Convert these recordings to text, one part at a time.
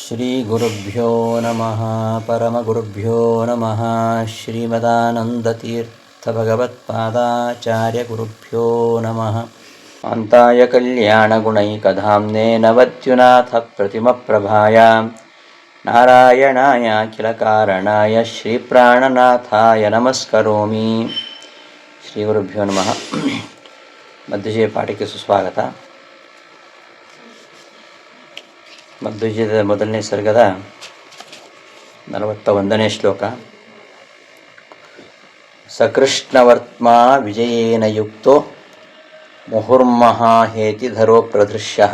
ಶ್ರೀಗುರುಭ್ಯೋ ನಮಃ ಪರಮಗುರುಭ್ಯೋ ನಮಃ ಶ್ರೀಮದಾನಂದತೀರ್ಥಭಗವತ್ಪಾದಾಚಾರ್ಯಗುರುಭ್ಯೋ ನಮಃ ಕಾಂತಾಯ ಕಲ್ಯಾಣಗುಣೈಕಧಾಮ್ನೇ ನವದ್ಯುನಾಥಪ್ರತಿಮಪ್ರಭಾಯ ನಾರಾಯಣಾಯಾಖಿಲಕಾರಣಾಯ ಶ್ರೀಪ್ರಾಣನಾಥಾಯ ನಮಸ್ಕರೋಮಿ. ಶ್ರೀಗುರುಭ್ಯೋ ನಮಃ. ಮಧ್ವಜೀಯ ಪಾಠಕ್ಕೆ ಸುಸ್ವಾಗತ. ಮಧ್ವಜೀಯದ ಮೊದಲನೇ ಸರ್ಗದ 41ನೇ ಶ್ಲೋಕ. ಸಕೃಷ್ಣವರ್ತ್ಮಾ ವಿಜಯೇನ ಯುಕ್ತೋ ಮುಹುರ್ಮಹಾಹೇತಿಧರೋ ಪ್ರದೃಶ್ಯಃ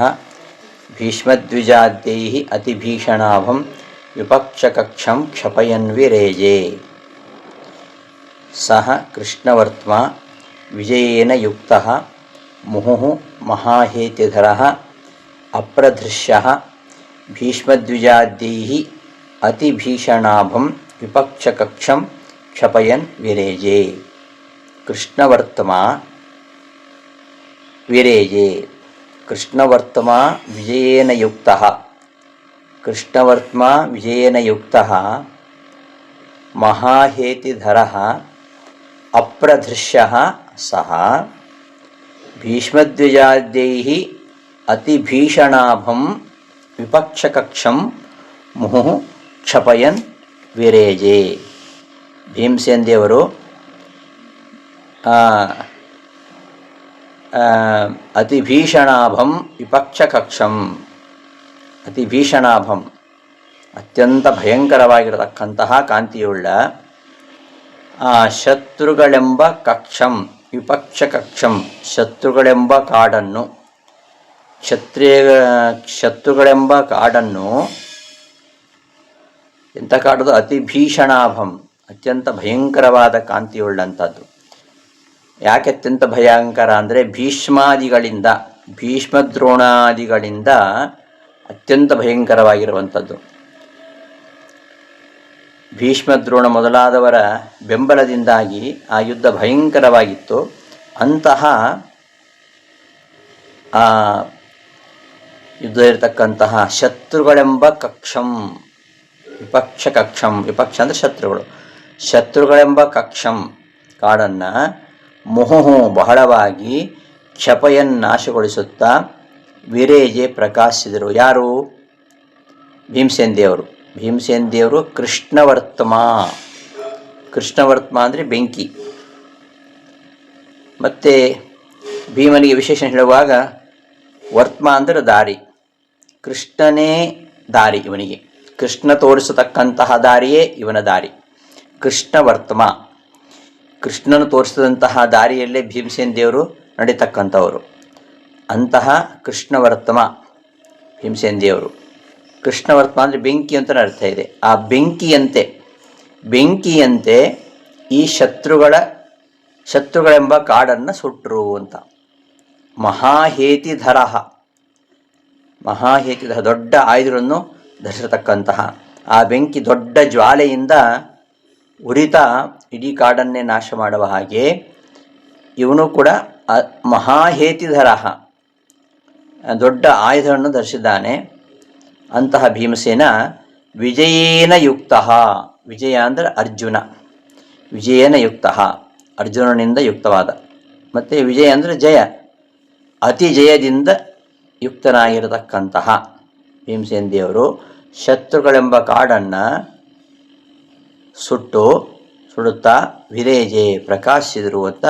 ಭೀಷ್ಮದ್ವಿಜಾದ್ಯೈಃ ಅತಿಭೀಷಣಾಭಂ ವಿಪಕ್ಷಕಕ್ಷಂ ಕ್ಷಪಯನ್ವಿರೇಜೆ. ಸಹ ಕೃಷ್ಣವರ್ತ್ಮಾ ವಿಜಯೇನ ಯುಕ್ತಃ ಮುಹುಃ ಮಹಾಹೇತಿಧರಃ ಅಪ್ರದೃಶ್ಯಃ ಭೀಷ್ಮದ್ವಿಜಾದ್ಯೈಃ ಅತಿಭೀಷಣಾಭಂ ವಿಪಕ್ಷಕಕ್ಷಂ ಕ್ಷಪಯನ್ ವಿರೇಜೆ. ಕೃಷ್ಣವರ್ತಮಾ ವಿರೇಜೆ. ಕೃಷ್ಣವರ್ತಮಾ ವಿಜಯೇನ ಯುಕ್ತಃ. ಕೃಷ್ಣವರ್ತ್ಮಾ ವಿಜಯೇನ ಯುಕ್ತಃ ಮಹಾಹೇತಿಧರಃ ಅಪ್ರದೃಶ್ಯಃ ಸಹ ಭೀಷ್ಮದ್ವಿಜಾದ್ಯೈಃ ಅತಿಭೀಷಣಾಭಂ ವಿಪಕ್ಷಕಕ್ಷಂ ಮುಹುಃ ಕ್ಷಪಯನ್ ವಿರೇಜೆ. ಭೀಮಸೇನ ದೇವರು ಅತಿಭೀಷಣಾಭಂ ವಿಪಕ್ಷಕಕ್ಷಂ, ಅತಿಭೀಷಣಾಭಂ ಅತ್ಯಂತ ಭಯಂಕರವಾಗಿರತಕ್ಕಂತಹ ಕಾಂತಿಯುಳ್ಳ ಶತ್ರುಗಳೆಂಬ ಕಕ್ಷಂ, ವಿಪಕ್ಷಕಕ್ಷಂ ಶತ್ರುಗಳೆಂಬ ಕಾಡನ್ನು, ಶತ್ರುಗಳೆಂಬ ಕಾಡನ್ನು, ಎಂಥ ಕಾಡದು? ಅತಿಭೀಷಣಾಭಂ ಅತ್ಯಂತ ಭಯಂಕರವಾದ ಕಾಂತಿಯುಳ್ಳಂಥದ್ದು. ಯಾಕೆ ಅತ್ಯಂತ ಭಯಂಕರ ಅಂದರೆ ಭೀಷ್ಮಾದಿಗಳಿಂದ, ಭೀಷ್ಮದ್ರೋಣಾದಿಗಳಿಂದ ಅತ್ಯಂತ ಭಯಂಕರವಾಗಿರುವಂಥದ್ದು. ಭೀಷ್ಮದ್ರೋಣ ಮೊದಲಾದವರ ಬೆಂಬಲದಿಂದಾಗಿ ಆ ಯುದ್ಧ ಭಯಂಕರವಾಗಿತ್ತು. ಅಂತಹ ಆ ಯುದ್ಧ ಇರತಕ್ಕಂತಹ ಶತ್ರುಗಳೆಂಬ ಕಕ್ಷಂ, ವಿಪಕ್ಷ ಕಕ್ಷಂ, ವಿಪಕ್ಷ ಅಂದರೆ ಶತ್ರುಗಳು, ಶತ್ರುಗಳೆಂಬ ಕಕ್ಷಂ ಕಾಡನ್ನು ಮುಹುಹು ಬಹಳವಾಗಿ ಕ್ಷಪಯನ್ ನಾಶಗೊಳಿಸುತ್ತಾ ವಿರೇಜೆ ಪ್ರಕಾಶಿಸಿದರು. ಯಾರು? ಭೀಮಸೇನ ದೇವರು. ಭೀಮಸೇನ ದೇವರು ಕೃಷ್ಣವರ್ತಮಾ. ಕೃಷ್ಣವರ್ತಮ ಅಂದರೆ ಬೆಂಕಿ. ಮತ್ತು ಭೀಮನಿಗೆ ವಿಶೇಷಣ ಹೇಳುವಾಗ ವರ್ತಮ ಅಂದರೆ ದಾರಿ. ಕೃಷ್ಣನೇ ದಾರಿ ಇವನಿಗೆ. ಕೃಷ್ಣ ತೋರಿಸತಕ್ಕಂತಹ ದಾರಿಯೇ ಇವನ ದಾರಿ. ಕೃಷ್ಣವರ್ತಮ, ಕೃಷ್ಣನು ತೋರಿಸಿದಂತಹ ದಾರಿಯಲ್ಲೇ ಭೀಮಸೇನ ದೇವರು ನಡೀತಕ್ಕಂಥವರು. ಅಂತಹ ಕೃಷ್ಣವರ್ತಮ ಭೀಮಸೇನ ದೇವರು. ಕೃಷ್ಣವರ್ತಮ ಅಂದರೆ ಬೆಂಕಿ ಅಂತ ಅರ್ಥ ಇದೆ. ಆ ಬೆಂಕಿಯಂತೆ ಈ ಶತ್ರುಗಳೆಂಬ ಕಾಡನ್ನು ಸುಟ್ಟರು ಅಂತ. ಮಹಾಹೇತಿಧರ, ಮಹಾಹೇತಿಧರ ದೊಡ್ಡ ಆಯುಧಗಳನ್ನು ಧರಿಸಿರತಕ್ಕಂತಹ ಆ ಬೆಂಕಿ ದೊಡ್ಡ ಜ್ವಾಲೆಯಿಂದ ಉರಿತಾ ಇಡೀ ಕಾಡನ್ನೇ ನಾಶ ಮಾಡುವ ಹಾಗೆ ಇವನು ಕೂಡ ಮಹಾಹೇತಿಧರ, ದೊಡ್ಡ ಆಯುಧವನ್ನು ಧರಿಸಿದ್ದಾನೆ. ಅಂತಹ ಭೀಮಸೇನ ವಿಜಯೇನ ಯುಕ್ತಃ, ವಿಜಯ ಅಂದರೆ ಅರ್ಜುನ, ವಿಜಯೇನ ಯುಕ್ತಃ ಅರ್ಜುನನಿಂದ ಯುಕ್ತವಾದ, ಮತ್ತು ವಿಜಯ ಅಂದರೆ ಜಯ, ಅತಿ ಜಯದಿಂದ ಯುಕ್ತನಾಗಿರತಕ್ಕಂತಹ ಭೀಮಸೇನ ದೇವರು ಶತ್ರುಗಳೆಂಬ ಕಾಡನ್ನು ಸುಡುತ್ತಾ ವಿರೇಜೆ ಪ್ರಕಾಶಿಸಿದರು ಅಂತ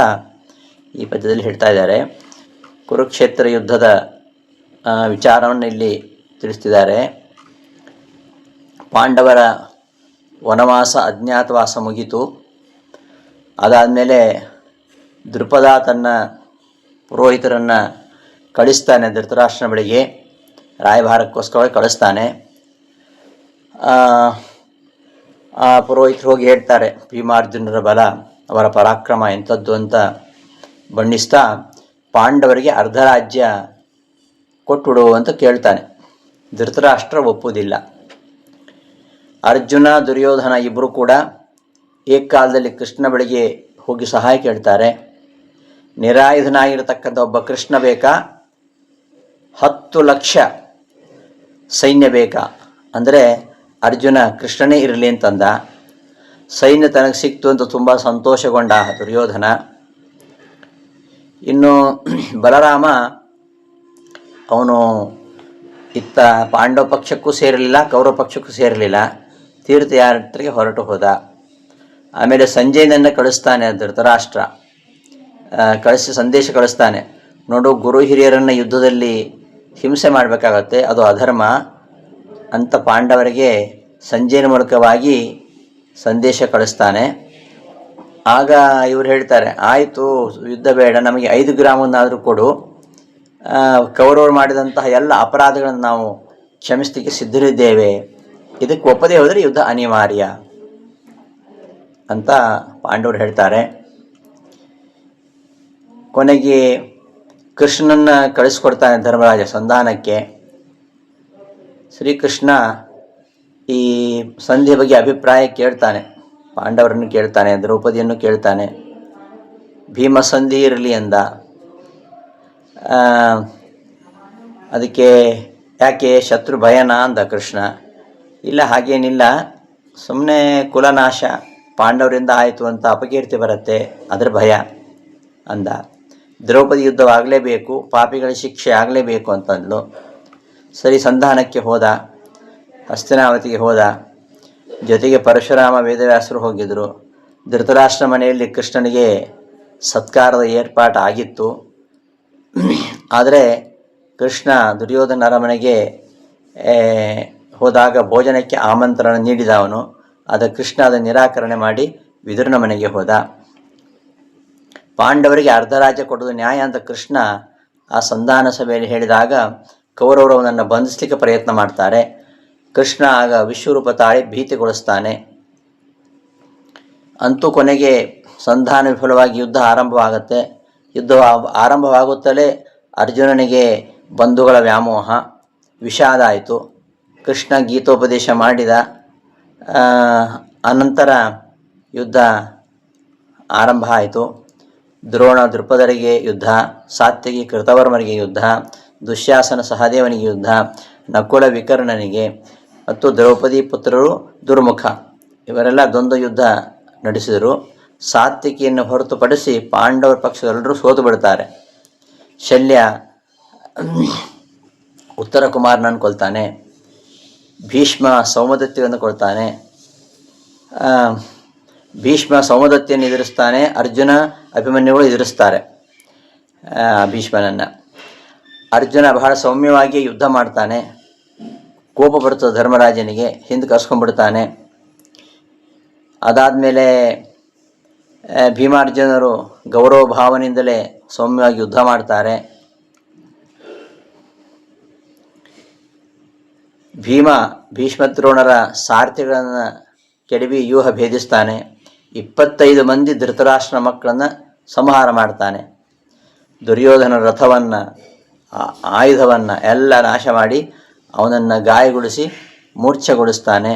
ಈ ಪದ್ಯದಲ್ಲಿ ಹೇಳ್ತಾ ಇದ್ದಾರೆ. ಕುರುಕ್ಷೇತ್ರ ಯುದ್ಧದ ವಿಚಾರವನ್ನು ಇಲ್ಲಿ ತಿಳಿಸ್ತಿದ್ದಾರೆ. ಪಾಂಡವರ ವನವಾಸ, ಅಜ್ಞಾತವಾಸ ಮುಗಿತು. ಅದಾದಮೇಲೆ ದೃಪದ ತನ್ನ ಪುರೋಹಿತರನ್ನು ಕಳಿಸ್ತಾನೆ ಧೃತರಾಷ್ಟ್ರನ ಬಳಿಗೆ, ರಾಯಭಾರಕ್ಕೋಸ್ಕರವಾಗಿ ಕಳಿಸ್ತಾನೆ. ಆ ಪುರೋಹಿತರು ಹೋಗಿ ಹೇಳ್ತಾರೆ ಭೀಮಾರ್ಜುನರ ಬಲ, ಅವರ ಪರಾಕ್ರಮ ಎಂಥದ್ದು ಅಂತ ಬಣ್ಣಿಸ್ತಾ ಪಾಂಡವರಿಗೆ ಅರ್ಧ ರಾಜ್ಯ ಕೊಟ್ಟುಬಿಡು ಅಂತ ಕೇಳ್ತಾನೆ. ಧೃತರಾಷ್ಟ್ರ ಒಪ್ಪುವುದಿಲ್ಲ. ಅರ್ಜುನ, ದುರ್ಯೋಧನ ಇಬ್ಬರು ಕೂಡ ಏಕಕಾಲದಲ್ಲಿ ಕೃಷ್ಣ ಬಳಿಗೆ ಹೋಗಿ ಸಹಾಯ ಕೇಳ್ತಾರೆ. ನಿರಾಯುಧನಾಗಿರತಕ್ಕಂಥ ಒಬ್ಬ ಕೃಷ್ಣ ಬೇಕಾ, 10 ಲಕ್ಷ ಸೈನ್ಯ ಬೇಕಾ? ಅಂದರೆ ಅರ್ಜುನ ಕೃಷ್ಣನೇ ಇರಲಿ ಅಂತಂದ. ಸೈನ್ಯ ತನಗೆ ಸಿಕ್ತು ಅಂತ ತುಂಬ ಸಂತೋಷಗೊಂಡ ದುರ್ಯೋಧನ. ಇನ್ನು ಬಲರಾಮ ಅವನು ಇತ್ತ ಪಾಂಡವ ಪಕ್ಷಕ್ಕೂ ಸೇರಲಿಲ್ಲ, ಕೌರವ ಪಕ್ಷಕ್ಕೂ ಸೇರಲಿಲ್ಲ, ತೀರ್ಥಯಾತ್ರೆಗೆ ಹೊರಟು ಹೋದ. ಆಮೇಲೆ ಸಂಜಯನನ್ನು ಕಳಿಸ್ತಾನೆ ಧೃತರಾಷ್ಟ್ರ, ಕಳಿಸಿ ಸಂದೇಶ ಕಳಿಸ್ತಾನೆ, ನೋಡು ಗುರು ಹಿರಿಯರನ್ನು ಯುದ್ಧದಲ್ಲಿ ಹಿಂಸೆ ಮಾಡಬೇಕಾಗತ್ತೆ, ಅದು ಅಧರ್ಮ ಅಂತ ಪಾಂಡವರಿಗೆ ಸಂಜಯನ ಮೂಲಕವಾಗಿ ಸಂದೇಶ ಕಳಿಸ್ತಾನೆ. ಆಗ ಇವರು ಹೇಳ್ತಾರೆ, ಆಯಿತು ಯುದ್ಧ ಬೇಡ, ನಮಗೆ 5 ಗ್ರಾಮನ್ನಾದರೂ ಕೊಡು, ಕೌರವರು ಮಾಡಿದಂತಹ ಎಲ್ಲ ಅಪರಾಧಗಳನ್ನು ನಾವು ಕ್ಷಮಿಸಲಿಕ್ಕೆ ಸಿದ್ಧರಿದ್ದೇವೆ, ಇದಕ್ಕೆ ಒಪ್ಪದೇ ಹೋದರೆ ಯುದ್ಧ ಅನಿವಾರ್ಯ ಅಂತ ಪಾಂಡವರು ಹೇಳ್ತಾರೆ. ಕೊನೆಗೆ ಕೃಷ್ಣನನ್ನು ಕಳಿಸ್ಕೊಡ್ತಾನೆ ಧರ್ಮರಾಜ ಸಂಧಾನಕ್ಕೆ. ಶ್ರೀಕೃಷ್ಣ ಈ ಸಂಧಿಯ ಬಗ್ಗೆ ಅಭಿಪ್ರಾಯ ಕೇಳ್ತಾನೆ, ಪಾಂಡವರನ್ನು ಕೇಳ್ತಾನೆ, ದ್ರೌಪದಿಯನ್ನು ಕೇಳ್ತಾನೆ. ಭೀಮ ಸಂಧಿ ಇರಲಿ ಅಂದ. ಅದಕ್ಕೆ ಯಾಕೆ ಶತ್ರು ಭಯನಾ ಅಂದ ಕೃಷ್ಣ. ಇಲ್ಲ ಹಾಗೇನಿಲ್ಲ, ಸುಮ್ಮನೆ ಕುಲನಾಶ ಪಾಂಡವರಿಂದ ಆಯಿತು ಅಂತ ಅಪಕೀರ್ತಿ ಬರುತ್ತೆ, ಅದರ ಭಯ ಅಂದ. ದ್ರೌಪದಿ ಯುದ್ಧವಾಗಲೇಬೇಕು, ಪಾಪಿಗಳ ಶಿಕ್ಷೆ ಆಗಲೇಬೇಕು ಅಂತಂದ್ಲು. ಸರಿ, ಸಂಧಾನಕ್ಕೆ ಹೋದ, ಹಸ್ತಿನಾವತಿಗೆ ಹೋದ. ಜೊತೆಗೆ ಪರಶುರಾಮ ವೇದವ್ಯಾಸರು ಹೋಗಿದ್ದರು. ಧೃತರಾಷ್ಟ್ರ ಮನೆಯಲ್ಲಿ ಕೃಷ್ಣನಿಗೆ ಸತ್ಕಾರದ ಏರ್ಪಾಟು ಆಗಿತ್ತು. ಆದರೆ ಕೃಷ್ಣ ದುರ್ಯೋಧನ ಅರಮನೆಗೆ ಹೋದಾಗ ಭೋಜನಕ್ಕೆ ಆಮಂತ್ರಣ ನೀಡಿದ ಅವನು. ಆದ ಕೃಷ್ಣ ಅದನ್ನು ನಿರಾಕರಣೆ ಮಾಡಿ ವಿದುರನ ಮನೆಗೆ ಹೋದ. ಪಾಂಡವರಿಗೆ ಅರ್ಧ ರಾಜ್ಯ ಕೊಡೋದು ನ್ಯಾಯ ಅಂತ ಕೃಷ್ಣ ಆ ಸಂಧಾನ ಸಭೆಯಲ್ಲಿ ಹೇಳಿದಾಗ ಕೌರವರು ಅವನನ್ನು ಬಂಧಿಸಲಿಕ್ಕೆ ಪ್ರಯತ್ನ ಮಾಡ್ತಾರೆ. ಕೃಷ್ಣ ಆಗ ವಿಶ್ವರೂಪ ತಾಳಿ ಭೀತಿಗೊಳಿಸ್ತಾನೆ. ಅಂತೂ ಕೊನೆಗೆ ಸಂಧಾನ ವಿಫಲವಾಗಿ ಯುದ್ಧ ಆರಂಭವಾಗುತ್ತೆ. ಯುದ್ಧ ಆರಂಭವಾಗುತ್ತಲೇ ಅರ್ಜುನನಿಗೆ ಬಂಧುಗಳ ವ್ಯಾಮೋಹ, ವಿಷಾದ ಆಯಿತು. ಕೃಷ್ಣ ಗೀತೋಪದೇಶ ಮಾಡಿದ. ಅನಂತರ ಯುದ್ಧ ಆರಂಭ ಆಯಿತು. ದ್ರೋಣ ದೃಪದರಿಗೆ ಯುದ್ಧ, ಸಾತ್ಯಕಿ ಕೃತವರ್ಮನಿಗೆ ಯುದ್ಧ, ದುಶ್ಯಾಸನ ಸಹದೇವನಿಗೆ ಯುದ್ಧ, ನಕುಲ ವಿಕರ್ಣನಿಗೆ ಮತ್ತು ದ್ರೌಪದಿ ಪುತ್ರರು ದುರ್ಮುಖ ಇವರೆಲ್ಲ ದ್ವಂದ್ವ ಯುದ್ಧ ನಡೆಸಿದರು. ಸಾತ್ವಿಕಿಯನ್ನು ಹೊರತುಪಡಿಸಿ ಪಾಂಡವರ ಪಕ್ಷದಲ್ಲರೂ ಸೋತು ಬಿಡ್ತಾರೆ. ಶಲ್ಯ ಉತ್ತರ ಕುಮಾರನನ್ನು ಕೊಲ್ತಾನೆ, ಭೀಷ್ಮ ಸೌಮದತ್ತಿಯನ್ನು ಕೊಲ್ತಾನೆ. ಭೀಷ್ಮ ಸೌಮದತ್ತಿಯನ್ನು ಎದುರಿಸ್ತಾನೆ, ಅರ್ಜುನ ಅಭಿಮನ್ಯುಗಳು ಎದುರಿಸ್ತಾರೆ ಭೀಷ್ಮನನ್ನು. ಅರ್ಜುನ ಬಹಳ ಸೌಮ್ಯವಾಗಿ ಯುದ್ಧ ಮಾಡ್ತಾನೆ. ಕೋಪ ಬರ್ತದೆ ಧರ್ಮರಾಜನಿಗೆ, ಹಿಂದೆ ಕರ್ಸ್ಕೊಂಡ್ಬಿಡ್ತಾನೆ. ಅದಾದಮೇಲೆ ಭೀಮಾರ್ಜುನರು ಗೌರವ ಭಾವನೆಯಿಂದಲೇ ಸೌಮ್ಯವಾಗಿ ಯುದ್ಧ ಮಾಡ್ತಾರೆ. ಭೀಷ್ಮದ್ರೋಣರ ಸಾರಥಿಗಳನ್ನು ಕೆಡವಿ ವ್ಯೂಹ ಭೇದಿಸ್ತಾನೆ. 25 ಮಂದಿ ಧೃತರಾಷ್ಟ್ರನ ಮಕ್ಕಳನ್ನು ಸಂಹಾರ ಮಾಡ್ತಾನೆ. ದುರ್ಯೋಧನ ರಥವನ್ನು, ಆಯುಧವನ್ನು ಎಲ್ಲ ನಾಶ ಮಾಡಿ ಅವನನ್ನು ಗಾಯಗೊಳಿಸಿ ಮೂರ್ಛೆಗೊಳಿಸ್ತಾನೆ.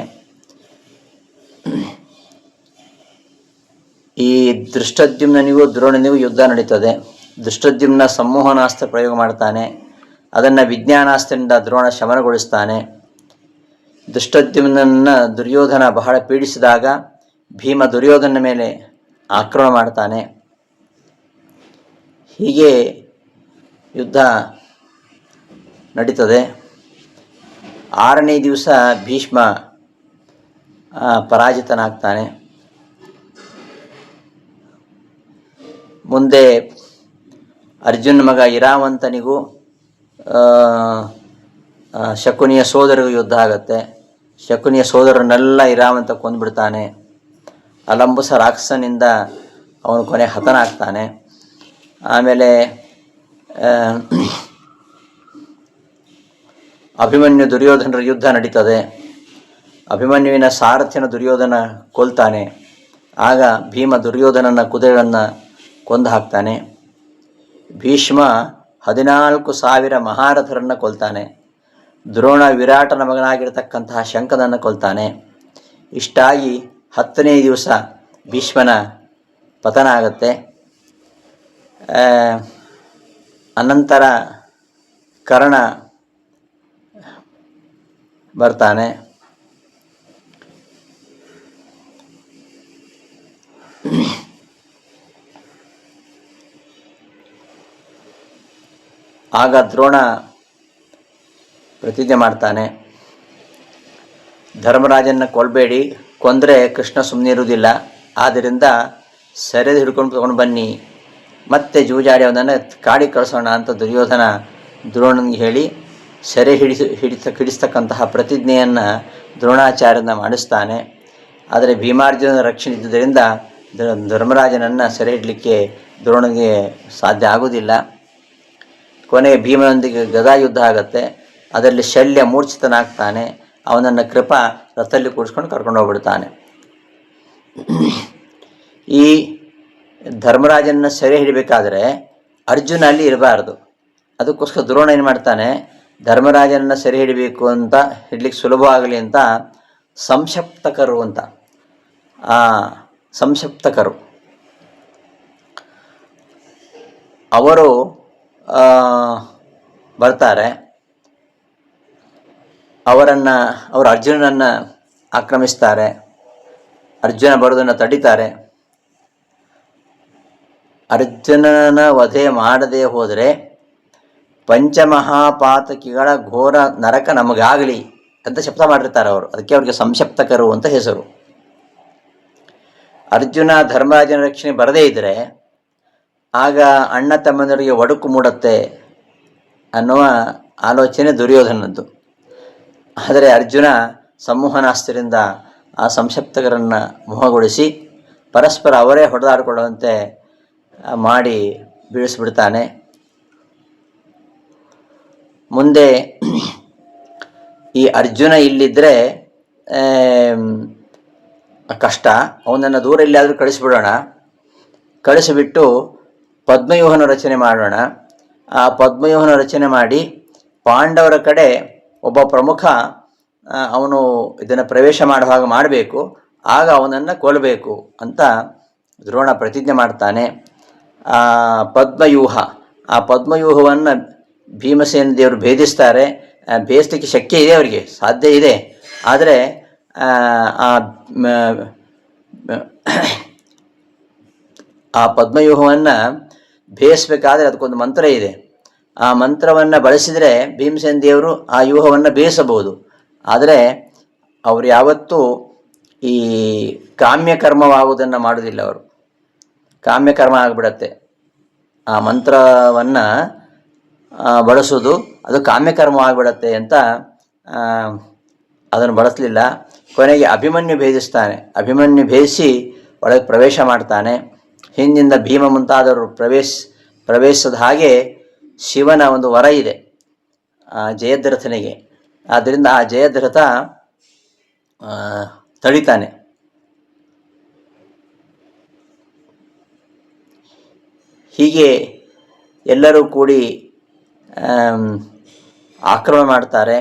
ಈ ದೃಷ್ಟದ್ಯುಮ್ನಿಗೂ ದ್ರೋಣನಿಗೂ ಯುದ್ಧ ನಡೀತದೆ. ದೃಷ್ಟದ್ಯುಮ್ನ ಸಂಮೋಹನಾಸ್ತ್ರ ಪ್ರಯೋಗ ಮಾಡ್ತಾನೆ. ಅದನ್ನು ವಿಜ್ಞಾನಾಸ್ತ್ರದಿಂದ ದ್ರೋಣ ಶಮನಗೊಳಿಸ್ತಾನೆ. ದೃಷ್ಟದ್ಯುಮ್ನನ್ನು ದುರ್ಯೋಧನ ಬಹಳ ಪೀಡಿಸಿದಾಗ ಭೀಮ ದುರ್ಯೋಧನ ಮೇಲೆ ಆಕ್ರಮಣ ಮಾಡ್ತಾನೆ. ಹೀಗೆ ಯುದ್ಧ ನಡೀತದೆ. 6ನೇ ದಿವಸ ಭೀಷ್ಮ ಪರಾಜಿತನಾಗ್ತಾನೆ. ಮುಂದೆ ಅರ್ಜುನ ಮಗ ಇರಾವಂತನಿಗೂ ಶಕುನಿಯ ಸೋದರಿಗೂ ಯುದ್ಧ ಆಗುತ್ತೆ. ಶಕುನಿಯ ಸೋದರನ್ನೆಲ್ಲ ಇರಾವಂತ ಕೊಂದುಬಿಡ್ತಾನೆ. ಅಲಂಬುಸ ರಾಕ್ಷಸನಿಂದ ಅವನು ಕೊನೆ ಹತನಾಗ್ತಾನೆ. ಆಮೇಲೆ ಅಭಿಮನ್ಯು ದುರ್ಯೋಧನರ ಯುದ್ಧ ನಡೀತದೆ. ಅಭಿಮನ್ಯುವಿನ ಸಾರಥ್ಯನ ದುರ್ಯೋಧನ ಕೊಲ್ತಾನೆ. ಆಗ ಭೀಮ ದುರ್ಯೋಧನನ ಕುದುರೆಗಳನ್ನು ಕೊಂದು ಹಾಕ್ತಾನೆ. ಭೀಷ್ಮ 14,000 ಮಹಾರಥರನ್ನು ಕೊಲ್ತಾನೆ. ದ್ರೋಣ ವಿರಾಟನ ಮಗನಾಗಿರ್ತಕ್ಕಂತಹ ಶಂಕನನ್ನು ಕೊಲ್ತಾನೆ. ಇಷ್ಟಾಗಿ 10ನೇ ದಿವಸ ಭೀಷ್ಮನ ಪತನ ಆಗುತ್ತೆ. ಅನಂತರ ಕರ್ಣ ಬರ್ತಾನೆ. ಆಗ ದ್ರೋಣ ಪ್ರತಿಜ್ಞೆ ಮಾಡ್ತಾನೆ, ಧರ್ಮರಾಜನ ಕೊಲ್ಲಬೇಡಿ, ಕೊಂದರೆ ಕೃಷ್ಣ ಸುಮ್ಮನೆ ಇರುವುದಿಲ್ಲ, ಆದ್ದರಿಂದ ಸೆರೆದು ಹಿಡ್ಕೊಂಡು ತಗೊಂಡು ಬನ್ನಿ, ಮತ್ತೆ ಜೂಜಾಡಿ ಅವನನ್ನು ಕಾಡಿ ಕಳಿಸೋಣ ಅಂತ ದುರ್ಯೋಧನ ದ್ರೋಣನಿಗೆ ಹೇಳಿ ಸೆರೆ ಹಿಡಿಸ್ತಕ್ಕಂತಹ ಪ್ರತಿಜ್ಞೆಯನ್ನು ದ್ರೋಣಾಚಾರ್ಯನ ಮಾಡಿಸ್ತಾನೆ. ಆದರೆ ಭೀಮಾರ್ಜುನನ ರಕ್ಷಣೆ ಇದ್ದುದರಿಂದ ಧರ್ಮರಾಜನನ್ನು ಸೆರೆ ಹಿಡಲಿಕ್ಕೆ ದ್ರೋಣನಿಗೆ ಸಾಧ್ಯ ಆಗುವುದಿಲ್ಲ. ಕೊನೆಗೆ ಭೀಮನೊಂದಿಗೆ ಗದಾಯುದ್ಧ ಆಗುತ್ತೆ. ಅದರಲ್ಲಿ ಶಲ್ಯ ಮೂರ್ಛಿತನಾಗ್ತಾನೆ. ಅವನನ್ನು ಕೃಪ ರಥದಲ್ಲಿ ಕೂಡಿಸ್ಕೊಂಡು ಕರ್ಕೊಂಡು ಹೋಗ್ಬಿಡ್ತಾನೆ. ಈ ಧರ್ಮರಾಜನ ಸೆರೆ ಹಿಡಿಬೇಕಾದ್ರೆ ಅರ್ಜುನ ಅಲ್ಲಿ ಇರಬಾರ್ದು. ಅದಕ್ಕೋಸ್ಕರ ದ್ರೋಣ ಏನು ಮಾಡ್ತಾನೆ, ಧರ್ಮರಾಜನನ್ನು ಸೆರೆ ಹಿಡಿಬೇಕು ಅಂತ ಹಿಡ್ಲಿಕ್ಕೆ ಸುಲಭವಾಗಲಿ ಅಂತ ಸಂಶಪ್ತಕರು ಅಂತ ಸಂಶಪ್ತಕರು ಅವರು ಬರ್ತಾರೆ. ಅವರು ಅರ್ಜುನನನ್ನು ಆಕ್ರಮಿಸ್ತಾರೆ. ಅರ್ಜುನ ಬರೋದನ್ನು ತಡಿತಾರೆ. ಅರ್ಜುನನ ವಧೆ ಮಾಡದೆ ಹೋದರೆ ಪಂಚಮಹಾಪಾತಕಿಗಳ ಘೋರ ನರಕ ನಮಗಾಗಲಿ ಅಂತ ಶಬ್ದ ಮಾಡಿರ್ತಾರೆ ಅವರು. ಅದಕ್ಕೆ ಅವ್ರಿಗೆ ಸಂಶಪ್ತಕರು ಅಂತ ಹೆಸರು. ಅರ್ಜುನ ಧರ್ಮರಾಜನ ರಕ್ಷಣೆ ಬರದೇ ಇದ್ದರೆ ಆಗ ಅಣ್ಣ ತಮ್ಮಂದರಿಗೆ ಒಡಕು ಮೂಡುತ್ತೆ ಅನ್ನುವ ಆಲೋಚನೆ ದುರ್ಯೋಧನದ್ದು. ಆದರೆ ಅರ್ಜುನ ಸಂಮೋಹನಾಸ್ತ್ರದಿಂದ ಆ ಸಂಶಪ್ತಕರನ್ನು ಮೋಹಗೊಳಿಸಿ ಪರಸ್ಪರ ಅವರೇ ಹೊಡೆದಾಡಿಕೊಳ್ಳುವಂತೆ ಮಾಡಿ ಬೀಳಿಸ್ಬಿಡ್ತಾನೆ. ಮುಂದೆ ಈ ಅರ್ಜುನ ಇಲ್ಲಿದ್ದರೆ ಕಷ್ಟ, ಅವನನ್ನು ದೂರ ಎಲ್ಲಿಯಾದರೂ ಕಳಿಸಿಬಿಡೋಣ, ಕಳಿಸಿಬಿಟ್ಟು ಪದ್ಮವ್ಯೂಹನ ರಚನೆ ಮಾಡೋಣ. ಆ ಪದ್ಮವ್ಯೂಹನ ರಚನೆ ಮಾಡಿ ಪಾಂಡವರ ಕಡೆ ಒಬ್ಬ ಪ್ರಮುಖ ಅವನು ಇದನ್ನು ಪ್ರವೇಶ ಮಾಡೋ ಹಾಗೆ ಮಾಡಬೇಕು, ಆಗ ಅವನನ್ನು ಕೊಲ್ಲಬೇಕು ಅಂತ ದ್ರೋಣ ಪ್ರತಿಜ್ಞೆ ಮಾಡ್ತಾನೆ. ಆ ಪದ್ಮವ್ಯೂಹವನ್ನು ಭೀಮಸೇನ ದೇವರು ಭೇದಿಸ್ತಾರೆ. ಭೇದಿಸಲಿಕ್ಕೆ ಶಕ್ಯ ಇದೆ, ಅವರಿಗೆ ಸಾಧ್ಯ ಇದೆ. ಆದರೆ ಆ ಪದ್ಮವ್ಯೂಹವನ್ನು ಬೇಯಿಸಬೇಕಾದ್ರೆ ಅದಕ್ಕೊಂದು ಮಂತ್ರ ಇದೆ. ಆ ಮಂತ್ರವನ್ನು ಬಳಸಿದರೆ ಭೀಮಸೇನ ದೇವರು ಆ ವ್ಯೂಹವನ್ನು ಬೇಯಿಸಬಹುದು. ಆದರೆ ಅವರು ಯಾವತ್ತೂ ಈ ಕಾಮ್ಯಕರ್ಮವಾಗುವುದನ್ನು ಮಾಡೋದಿಲ್ಲ. ಅವರು ಕಾಮ್ಯಕರ್ಮ ಆಗಿಬಿಡತ್ತೆ. ಆ ಮಂತ್ರವನ್ನು ಬಳಸೋದು ಅದು ಕಾಮ್ಯಕರ್ಮ ಆಗಿಬಿಡತ್ತೆ ಅಂತ ಅದನ್ನು ಬಳಸಲಿಲ್ಲ. ಕೊನೆಗೆ ಅಭಿಮನ್ಯು ಭೇದಿಸ್ತಾನೆ. ಅಭಿಮನ್ಯು ಭೇದಿಸಿ ಒಳಗೆ ಪ್ರವೇಶ ಮಾಡ್ತಾನೆ. ಹಿಂದಿಂದ ಭೀಮ ಮುಂತಾದವರು ಪ್ರವೇಶಿಸದ ಹಾಗೆ ಶಿವನ ಒಂದು ವರ ಇದೆ ಜಯದ್ರಥನಿಗೆ. ಆದ್ದರಿಂದ ಆ ಜಯದ್ರಥ ತಡಿತಾನೆ. ಹೀಗೆ ಎಲ್ಲರೂ ಕೂಡಿ ಆಕ್ರಮಣ ಮಾಡ್ತಾರೆ.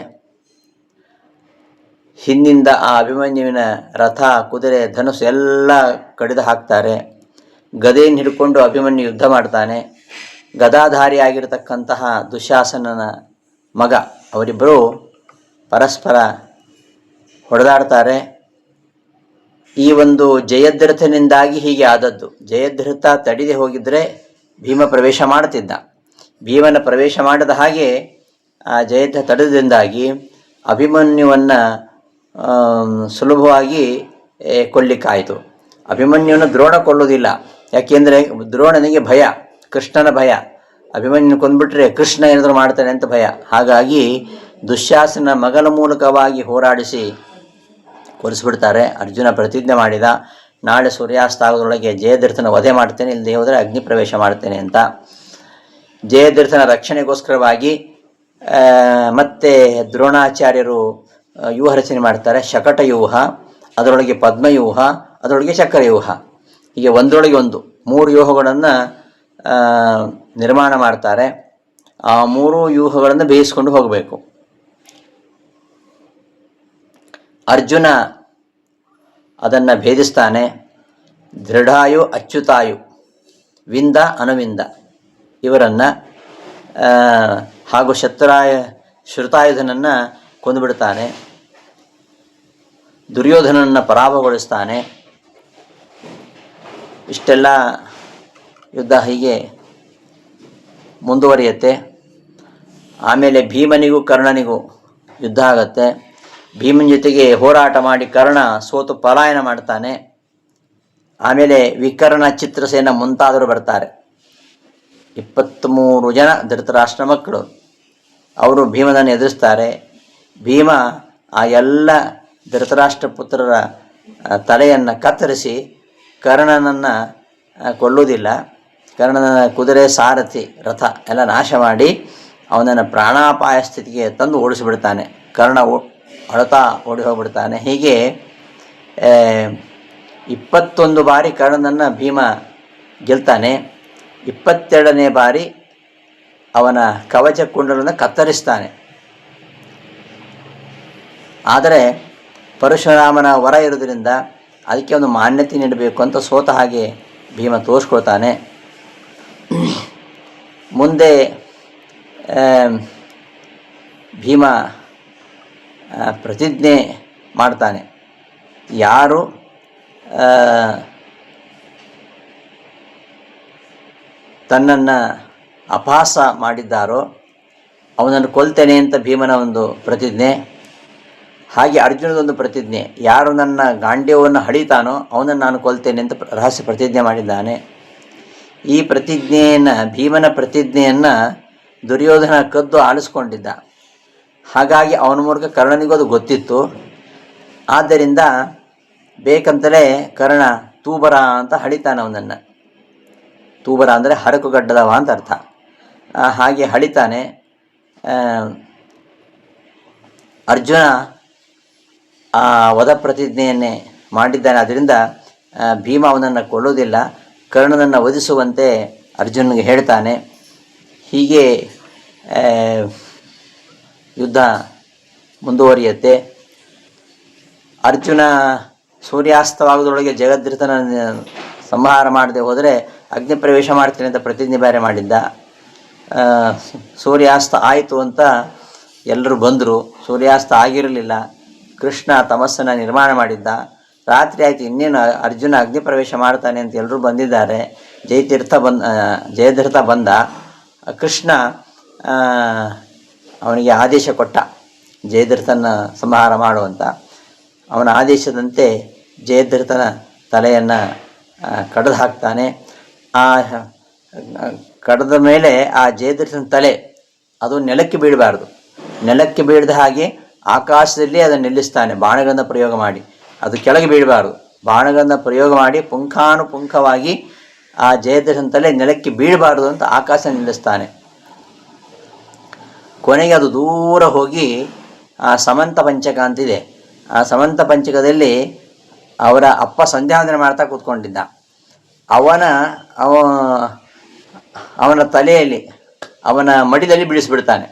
ಹಿಂದಿಂದ ಆ ಅಭಿಮನ್ಯುವಿನ ರಥ, ಕುದುರೆ, ಧನುಸ್ಸು ಎಲ್ಲ ಕಡಿದು ಹಾಕ್ತಾರೆ. ಗದೆಯನ್ನು ಹಿಡ್ಕೊಂಡು ಅಭಿಮನ್ಯು ಯುದ್ಧ ಮಾಡ್ತಾನೆ. ಗದಾಧಾರಿಯಾಗಿರತಕ್ಕಂತಹ ದುಶ್ಯಾಸನನ ಮಗ, ಅವರಿಬ್ಬರು ಪರಸ್ಪರ ಹೊಡೆದಾಡ್ತಾರೆ. ಈ ಒಂದು ಜಯದ್ರಥನಿಂದಾಗಿ ಹೀಗೆ ಆದದ್ದು. ಜಯದ್ರಥ ತಡಿದೆ ಹೋಗಿದ್ದರೆ ಭೀಮ ಪ್ರವೇಶ ಮಾಡ್ತಿದ್ದ. ಭೀಮನ ಪ್ರವೇಶ ಮಾಡಿದ ಹಾಗೆ ಆ ಜಯದ್ರಥ ತಡೆದಿಂದಾಗಿ ಅಭಿಮನ್ಯುವನ್ನು ಸುಲಭವಾಗಿ ಕೊಲ್ಲಿಕ್ಕಾಯಿತು. ಅಭಿಮನ್ಯುವನ್ನು ದ್ರೋಣ ಕೊಲ್ಲೋದಿಲ್ಲ. ಯಾಕೆಂದರೆ ದ್ರೋಣನಿಗೆ ಭಯ, ಕೃಷ್ಣನ ಭಯ. ಅಭಿಮನ್ಯು ಕೊಂದ್ಬಿಟ್ರೆ ಕೃಷ್ಣ ಏನಾದರೂ ಮಾಡ್ತಾನೆ ಅಂತ ಭಯ. ಹಾಗಾಗಿ ದುಶ್ಯಾಸನ ಮಗನ ಮೂಲಕವಾಗಿ ಹೋರಾಡಿಸಿ ಕೊಲಿಸ್ಬಿಡ್ತಾರೆ. ಅರ್ಜುನ ಪ್ರತಿಜ್ಞೆ ಮಾಡಿದ, ನಾಳೆ ಸೂರ್ಯಾಸ್ತ ಆಗೋದ್ರೊಳಗೆ ಜಯದ್ರಥನ ವಧೆ ಮಾಡ್ತೇನೆ, ಇಲ್ಲದೆ ಹೋದರೆ ಅಗ್ನಿ ಪ್ರವೇಶ ಮಾಡ್ತೇನೆ ಅಂತ. ಜಯದ್ರಥನ ರಕ್ಷಣೆಗೋಸ್ಕರವಾಗಿ ಮತ್ತೆ ದ್ರೋಣಾಚಾರ್ಯರು ವ್ಯೂಹ ರಚನೆ ಮಾಡ್ತಾರೆ. ಶಕಟ ವ್ಯೂಹ, ಅದರೊಳಗೆ ಪದ್ಮವ್ಯೂಹ, ಅದರೊಳಗೆ ಚಕ್ರವ್ಯೂಹ. ಹೀಗೆ ಒಂದರೊಳಗೆ ಒಂದು 3 ವ್ಯೂಹಗಳನ್ನು ನಿರ್ಮಾಣ ಮಾಡ್ತಾರೆ. ಆ 3 ವ್ಯೂಹಗಳನ್ನು ಬೇಯಿಸ್ಕೊಂಡು ಹೋಗಬೇಕು. ಅರ್ಜುನ ಅದನ್ನು ಭೇದಿಸ್ತಾನೆ. ದೃಢಾಯು, ಅಚ್ಯುತಾಯು, ವಿಂದ, ಅನುವಿಂದ ಇವರನ್ನು ಹಾಗೂ ಶ್ರುತಾಯುಧನನ್ನು ಕೊಂದುಬಿಡ್ತಾನೆ. ದುರ್ಯೋಧನನ್ನು ಪರಾಭವಗೊಳಿಸ್ತಾನೆ. ಇಷ್ಟೆಲ್ಲ ಯುದ್ಧ ಹೀಗೆ ಮುಂದುವರಿಯುತ್ತೆ. ಆಮೇಲೆ ಭೀಮನಿಗೂ ಕರ್ಣನಿಗೂ ಯುದ್ಧ ಆಗತ್ತೆ. ಭೀಮನ ಜೊತೆಗೆ ಹೋರಾಟ ಮಾಡಿ ಕರ್ಣ ಸೋತು ಪಲಾಯನ ಮಾಡ್ತಾನೆ. ಆಮೇಲೆ ವಿಕರ್ಣ, ಚಿತ್ರಸೇನ ಮುಂತಾದವರು ಬರ್ತಾರೆ. 23 ಜನ ಧೃತರಾಷ್ಟ್ರ ಮಕ್ಕಳು. ಅವರು ಭೀಮನನ್ನು ಎದುರಿಸ್ತಾರೆ. ಭೀಮ ಆ ಎಲ್ಲ ಧೃತರಾಷ್ಟ್ರ ಪುತ್ರರ ತಲೆಯನ್ನು ಕತ್ತರಿಸಿ ಕರ್ಣನನ್ನು ಕೊಲ್ಲುವುದಿಲ್ಲ. ಕರ್ಣನ ಕುದುರೆ, ಸಾರಥಿ, ರಥ ಎಲ್ಲ ನಾಶ ಮಾಡಿ ಅವನನ್ನು ಪ್ರಾಣಾಪಾಯ ಸ್ಥಿತಿಗೆ ತಂದು ಓಡಿಸಿಬಿಡ್ತಾನೆ. ಕರ್ಣ ಅಳುತ್ತಾ ಓಡಿ ಹೋಗ್ಬಿಡ್ತಾನೆ. ಹೀಗೆ 21 ಬಾರಿ ಕರ್ಣನನ್ನು ಭೀಮ ಗೆಲ್ತಾನೆ. 22ನೇ ಬಾರಿ ಅವನ ಕವಚ ಕುಂಡಲನ್ನು ಕತ್ತರಿಸ್ತಾನೆ. ಆದರೆ ಪರಶುರಾಮನ ವರ ಇರೋದ್ರಿಂದ ಅದಕ್ಕೆ ಒಂದು ಮಾನ್ಯತೆ ನೀಡಬೇಕು ಅಂತ ಸೋತ ಹಾಗೆ ಭೀಮ ತೋರಿಸ್ಕೊಳ್ತಾನೆ. ಮುಂದೆ ಭೀಮ ಪ್ರತಿಜ್ಞೆ ಮಾಡ್ತಾನೆ. ಯಾರು ತನ್ನನ್ನು ಅಪಹಾಸ ಮಾಡಿದ್ದಾರೋ ಅವನನ್ನು ಕೊಲ್ತೇನೆ ಅಂತ ಭೀಮನ ಒಂದು ಪ್ರತಿಜ್ಞೆ. ಹಾಗೆ ಅರ್ಜುನದೊಂದು ಪ್ರತಿಜ್ಞೆ, ಯಾರು ನನ್ನ ಗಾಂಡ್ಯವನ್ನು ಹಡಿತಾನೋ ಅವನನ್ನು ನಾನು ಕೊಲ್ತೇನೆ ಅಂತ ರಹಸ್ಯ ಪ್ರತಿಜ್ಞೆ ಮಾಡಿದ್ದಾನೆ. ಈ ಪ್ರತಿಜ್ಞೆಯನ್ನು, ಭೀಮನ ಪ್ರತಿಜ್ಞೆಯನ್ನು ದುರ್ಯೋಧನ ಕದ್ದು ಆಲಿಸ್ಕೊಂಡಿದ್ದ. ಹಾಗಾಗಿ ಅವನ ಮೂಲಕ ಕರ್ಣನಿಗೂ ಅದು ಗೊತ್ತಿತ್ತು. ಆದ್ದರಿಂದ ಬೇಕಂತಲೇ ಕರ್ಣ ತೂಬರ ಅಂತ ಹಡಿತಾನೆ ಅವನನ್ನು. ತೂಬರ ಅಂದರೆ ಹರಕುಗಡ್ಡದವ ಅಂತ ಅರ್ಥ. ಹಾಗೆ ಹಡಿತಾನೆ. ಅರ್ಜುನ ಆ ವಧ ಪ್ರತಿಜ್ಞೆಯನ್ನೇ ಮಾಡಿದ್ದಾನೆ. ಅದರಿಂದ ಭೀಮ ಅವನನ್ನು ಕೊಲ್ಲೋದಿಲ್ಲ, ಕರ್ಣನನ್ನು ವಧಿಸುವಂತೆ ಅರ್ಜುನನಿಗೆ ಹೇಳ್ತಾನೆ. ಹೀಗೆ ಯುದ್ಧ ಮುಂದುವರಿಯುತ್ತೆ. ಅರ್ಜುನ ಸೂರ್ಯಾಸ್ತವಾಗೋದ್ರೊಳಗೆ ಜಗದ್ಧೃತನ ಸಂಹಾರ ಮಾಡದೆ ಹೋದರೆ ಅಗ್ನಿ ಪ್ರವೇಶ ಮಾಡ್ತೀನಿ ಅಂತ ಪ್ರತಿಜ್ಞೆ ಬೇರೆ ಮಾಡಿದ್ದ. ಸೂರ್ಯಾಸ್ತ ಆಯಿತು ಅಂತ ಎಲ್ಲರೂ ಬಂದರು. ಸೂರ್ಯಾಸ್ತ ಆಗಿರಲಿಲ್ಲ. ಕೃಷ್ಣ ತಮಸ್ಸನ್ನು ನಿರ್ಮಾಣ ಮಾಡಿದ್ದ. ರಾತ್ರಿ ಆಯಿತು, ಇನ್ನೇನು ಅರ್ಜುನ ಅಗ್ನಿ ಪ್ರವೇಶ ಮಾಡ್ತಾನೆ ಅಂತ ಎಲ್ಲರೂ ಬಂದಿದ್ದಾರೆ. ಜಯದ್ರಥ ಬಂದ. ಕೃಷ್ಣ ಅವನಿಗೆ ಆದೇಶ ಕೊಟ್ಟ ಜಯದ್ರಥನ ಸಂಹಾರ ಮಾಡುವಂತ. ಅವನ ಆದೇಶದಂತೆ ಜಯದ್ರಥನ ತಲೆಯನ್ನು ಕಡಿದು ಹಾಕ್ತಾನೆ. ಆ ಕಡಿದ ಮೇಲೆ ಆ ಜಯದ್ರಥನ ತಲೆ ಅದು ನೆಲಕ್ಕೆ ಬೀಳಬಾರ್ದು. ನೆಲಕ್ಕೆ ಬೀಳದ ಹಾಗೆ ಆಕಾಶದಲ್ಲಿ ಅದನ್ನು ನಿಲ್ಲಿಸ್ತಾನೆ ಬಾಣಗಂಧ ಪ್ರಯೋಗ ಮಾಡಿ. ಅದು ಕೆಳಗೆ ಬೀಳಬಾರ್ದು. ಬಾಣಗಂಧ ಪ್ರಯೋಗ ಮಾಡಿ ಪುಂಖಾನುಪುಂಖವಾಗಿ ಆ ಜಯದ್ರಥನ ತಲೆ ನೆಲಕ್ಕೆ ಬೀಳಬಾರ್ದು ಅಂತ ಆಕಾಶ ನಿಲ್ಲಿಸ್ತಾನೆ. ಕೊನೆಗೆ ಅದು ದೂರ ಹೋಗಿ ಆ ಸಮಂತ ಪಂಚಕ ಅಂತಿದೆ. ಆ ಸಮಂತ ಪಂಚಕದಲ್ಲಿ ಅವರ ಅಪ್ಪ ಸಂಧ್ಯಾವಂದನೆ ಮಾಡ್ತಾ ಕೂತ್ಕೊಂಡಿದ್ದ. ಅವನ ತಲೆಯಲ್ಲಿ, ಅವನ ಮಡಿಲಲ್ಲಿ ಬೀಳಿಸ್ಬಿಡ್ತಾನೆ